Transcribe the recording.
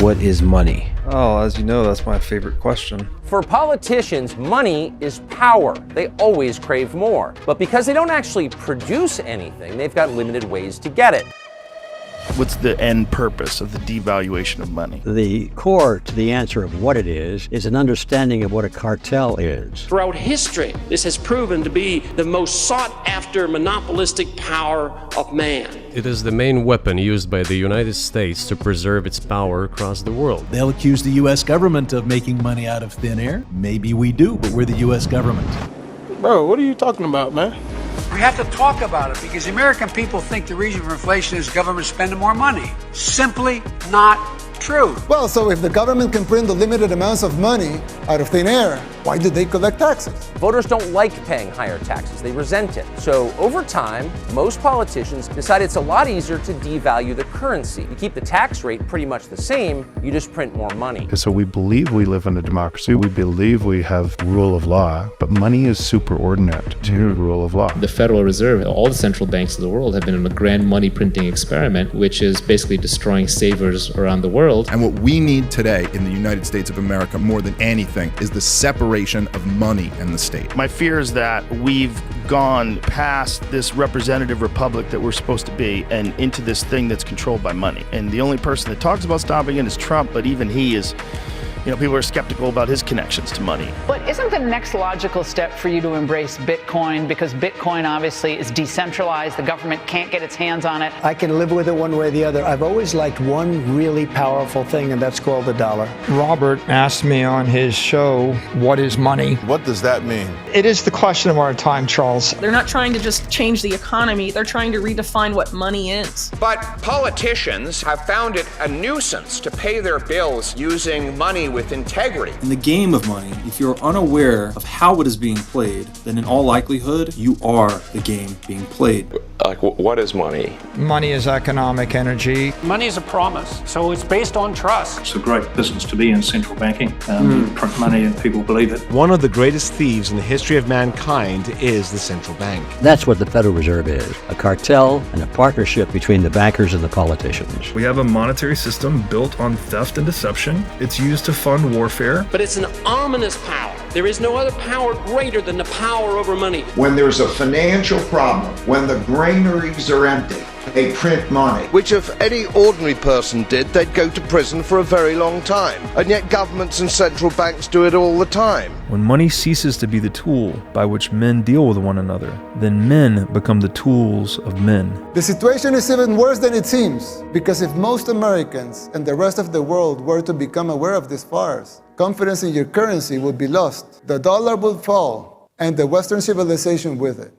What is money? Oh, as you know, that's my favorite question. For politicians, money is power. They always crave more. But because they don't actually produce anything, they've got limited ways to get it. What's the end purpose of the devaluation of money? The core to the answer of what it is an understanding of what a cartel is. Throughout history, this has proven to be the most sought-after monopolistic power of man. It is the main weapon used by the United States to preserve its power across the world. They'll accuse the U.S. government of making money out of thin air. Maybe we do, but we're the U.S. government. Bro, what are you talking about, man? We have to talk about it because the American people think the reason for inflation is government spending more money. Simply not true. Well, so if the government can print the limited amounts of money out of thin air, why do they collect taxes? Voters don't like paying higher taxes. They resent it. So over time, most politicians decide it's a lot easier to devalue the currency. You keep the tax rate pretty much the same, you just print more money. So we believe we live in a democracy. We believe we have rule of law, but money is superordinate to rule of law. The Federal Reserve, all the central banks of the world have been in a grand money printing experiment, which is basically destroying savers around the world. And what we need today in the United States of America more than anything is the separation of money and the state. My fear is that we've gone past this representative republic that we're supposed to be and into this thing that's controlled by money. And the only person that talks about stopping it is Trump, but even he is, people are skeptical about his connections to money. But isn't the next logical step for you to embrace Bitcoin? Because Bitcoin obviously is decentralized. The government can't get its hands on it. I can live with it one way or the other. I've always liked one really powerful thing, and that's called the dollar. Robert asked me on his show, what is money? What does that mean? It is the question of our time, Charles. They're not trying to just change the economy. They're trying to redefine what money is. But politicians have found it a nuisance to pay their bills using money with integrity. In the game of money, if you're unaware of how it is being played, then in all likelihood, you are the game being played. Like, what is money? Money is economic energy. Money is a promise, so it's based on trust. It's a great business to be in, central banking. Print money and people believe it. One of the greatest thieves in the history of mankind is the central bank. That's what the Federal Reserve is, a cartel and a partnership between the bankers and the politicians. We have a monetary system built on theft and deception. It's used to fund warfare. But it's an ominous power. There is no other power greater than the power over money. When there's a financial problem, when the granaries are empty, they print money. Which if any ordinary person did, they'd go to prison for a very long time. And yet governments and central banks do it all the time. When money ceases to be the tool by which men deal with one another, then men become the tools of men. The situation is even worse than it seems, because if most Americans and the rest of the world were to become aware of this farce, confidence in your currency would be lost, the dollar would fall, and the Western civilization with it.